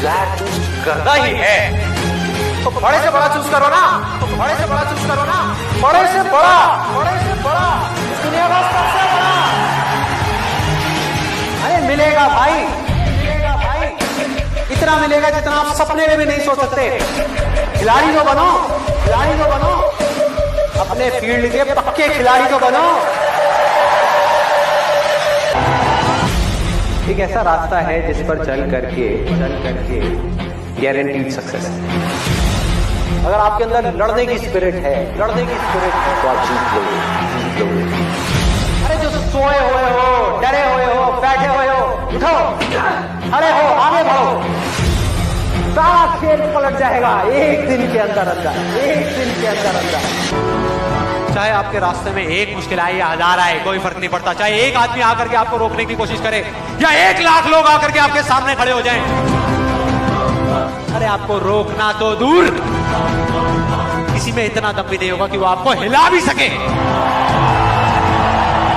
Flat choose करना ही है तो बड़े से बड़ा चूज करो ना, बड़े से बड़ा चूज करो ना, बड़े से बड़ा, बड़े से बड़ा, दुनिया का सबसे बड़ा। अरे मिलेगा भाई, मिलेगा भाई, इतना मिलेगा जितना आप सपने में भी नहीं सोच सकते। खिलाड़ी तो बनो, खिलाड़ी तो बनो, अपने फील्ड के पक्के खिलाड़ी तो बनो। एक ऐसा रास्ता है जिस पर चल करके गारंटीड सक्सेस है। अगर आपके अंदर लड़ने की स्पिरिट है, लड़ने की स्पिरिट है तो आप जीत लोगे, जीत लोगे। अरे जो सोए हुए हो, डरे हुए हो, बैठे हुए हो, उठो, खड़े हो, आगे बढ़ो, सारा खेल पलट जाएगा एक दिन के अंदर अंदर, एक दिन के अंदर अंदर। चाहे आपके रास्ते में एक मुश्किल आए या 1000 आए, कोई फर्क नहीं पड़ता। चाहे एक आदमी आकर के आपको रोकने की कोशिश करे या 1 लाख लोग आकर के आपके सामने खड़े हो जाएं, अरे आपको रोकना तो दूर, किसी में इतना दम भी नहीं होगा कि वो आपको हिला भी सके।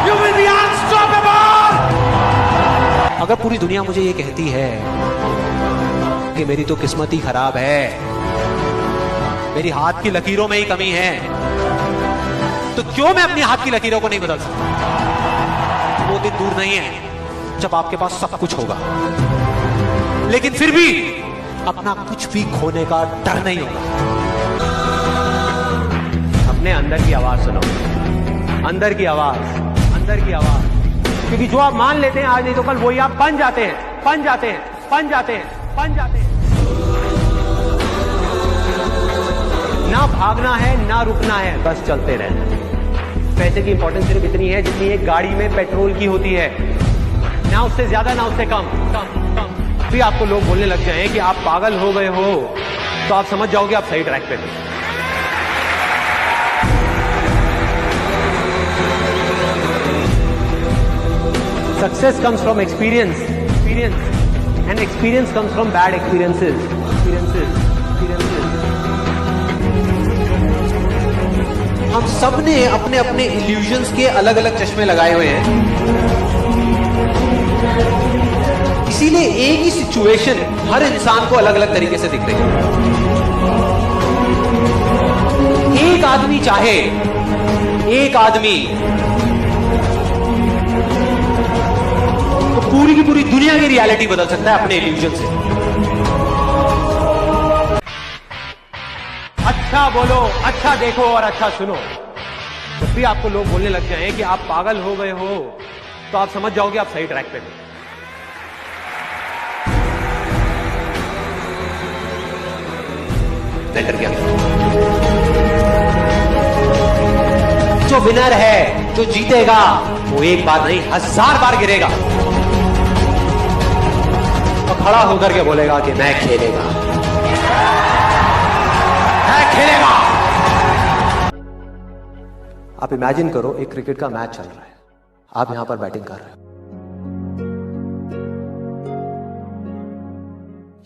You will be unstoppable। अगर पूरी दुनिया मुझे ये कहती है कि मेरी तो किस्मत ही खराब है, मेरी हाथ की लकीरों में ही कमी है, तो क्यों मैं अपनी हाथ की लकीरों को नहीं बदल सकता? वो दिन दूर नहीं है जब आपके पास सब कुछ होगा, लेकिन फिर भी अपना कुछ भी खोने का डर नहीं होगा। अपने अंदर की आवाज सुनो, अंदर की आवाज, अंदर की आवाज, क्योंकि जो आप मान लेते हैं आज नहीं तो कल वही आप बन जाते हैं, बन जाते हैं, बन जाते हैं, बन जाते हैं। ना भागना है ना रुकना है, बस चलते रहना। पैसे की इंपॉर्टेंस सिर्फ इतनी है जितनी एक गाड़ी में पेट्रोल की होती है, ना उससे ज्यादा ना उससे कम, कम, कम। भी आपको लोग बोलने लग जाएं कि आप पागल हो गए हो, तो आप समझ जाओगे आप सही ट्रैक पे थे। Success comes from experience, experience, and experience comes from bad experiences, experiences, experiences. हम सब ने अपने अपने इल्यूजन्स के अलग अलग चश्मे लगाए हुए हैं, इसीलिए एक ही सिचुएशन हर इंसान को अलग अलग तरीके से दिख रही है। एक आदमी चाहे, एक आदमी तो पूरी की पूरी दुनिया की रियलिटी बदल सकता है अपने इल्यूजन से। अच्छा बोलो, अच्छा देखो और अच्छा सुनो। जब भी आपको लोग बोलने लग जाएं कि आप पागल हो गए हो, तो आप समझ जाओगे आप सही ट्रैक पे थे। गया जो विनर है, जो जीतेगा, वो एक बार नहीं 1000 बार गिरेगा और खड़ा होकर के बोलेगा कि मैं खेलेगा, मैं खेलेगा। आप इमेजिन करो एक क्रिकेट का मैच चल रहा है, आप यहां पर बैटिंग कर रहे हो।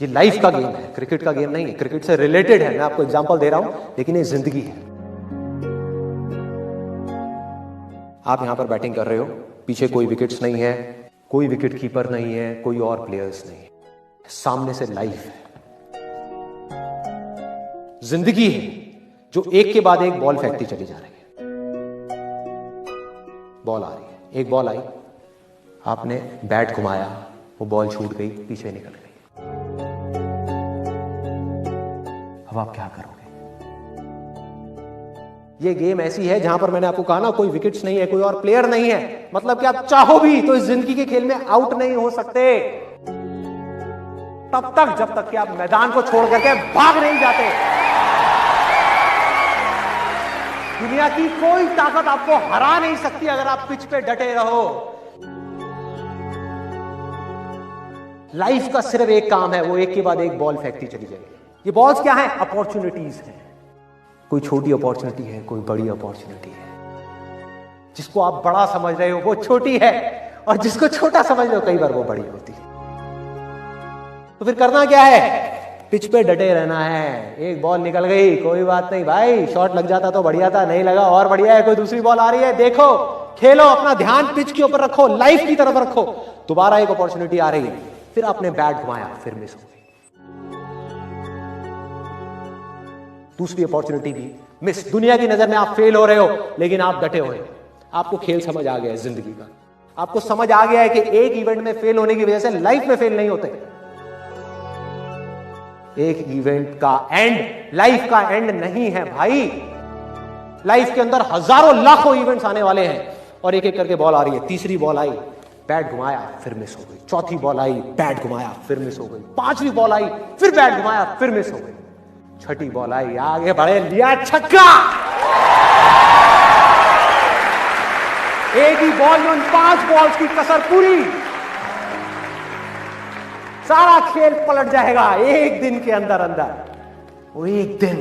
ये लाइफ का गेम है, क्रिकेट का गेम नहीं है, क्रिकेट से रिलेटेड है। मैं आपको एग्जांपल दे रहा हूं, लेकिन ये जिंदगी है। आप यहां पर बैटिंग कर रहे हो, पीछे कोई विकेट्स नहीं है, कोई विकेट कीपर नहीं है, कोई और प्लेयर्स नहीं है, सामने से लाइफ है, जिंदगी है जो एक के बाद एक बॉल फेंकती चली जा रही है। बॉल आ रही है, एक बॉल आई, आपने बैट घुमाया, वो बॉल छूट गई, पीछे निकल गई। अब आप क्या करोगे? ये गेम ऐसी है जहां पर मैंने आपको कहा ना, कोई विकेट्स नहीं है, कोई और प्लेयर नहीं है, मतलब कि आप चाहो भी तो इस जिंदगी के खेल में आउट नहीं हो सकते तब तक जब तक कि आप मैदान को छोड़ करके भाग नहीं जाते। दुनिया की कोई ताकत आपको हरा नहीं सकती अगर आप पिच पे डटे रहो। लाइफ का सिर्फ एक काम है, वो एक के बाद एक बॉल फेंकती चली जाएगी। ये बॉल्स क्या है? अपॉर्चुनिटीज है। कोई छोटी अपॉर्चुनिटी है, कोई बड़ी अपॉर्चुनिटी है। जिसको आप बड़ा समझ रहे हो वो छोटी है, और जिसको छोटा समझ रहे हो कई बार वो बड़ी होती है। तो फिर करना क्या है? पिच पे डटे रहना है। एक बॉल निकल गई, कोई बात नहीं भाई, शॉट लग जाता तो बढ़िया था, नहीं लगा और बढ़िया है। कोई दूसरी बॉल आ रही है, देखो, खेलो, अपना ध्यान पिच के ऊपर रखो, लाइफ की तरफ रखो। दोबारा एक अपॉर्चुनिटी आ रही है, फिर आपने बैट घुमाया, फिर मिस हो गई। दूसरी अपॉर्चुनिटी भी मिस। दुनिया की नजर में आप फेल हो रहे हो, लेकिन आप डटे हुए। आपको खेल समझ आ गया है जिंदगी का। आपको समझ आ गया है कि एक इवेंट में फेल होने की वजह से लाइफ में फेल नहीं होते। एक इवेंट का एंड लाइफ का एंड नहीं है भाई। लाइफ के अंदर हजारों लाखों इवेंट्स आने वाले हैं और एक एक करके बॉल आ रही है। तीसरी बॉल आई, बैट घुमाया, फिर मिस हो गई। चौथी बॉल आई, बैट घुमाया, फिर मिस हो गई। पांचवी बॉल आई, फिर बैट घुमाया, फिर मिस हो गई। छठी बॉल आई, आगे बढ़े, लिया छक्का। एक ही बॉल में उन 5 बॉल्स की कसर पूरी। सारा खेल पलट जाएगा एक दिन के अंदर अंदर। वो एक दिन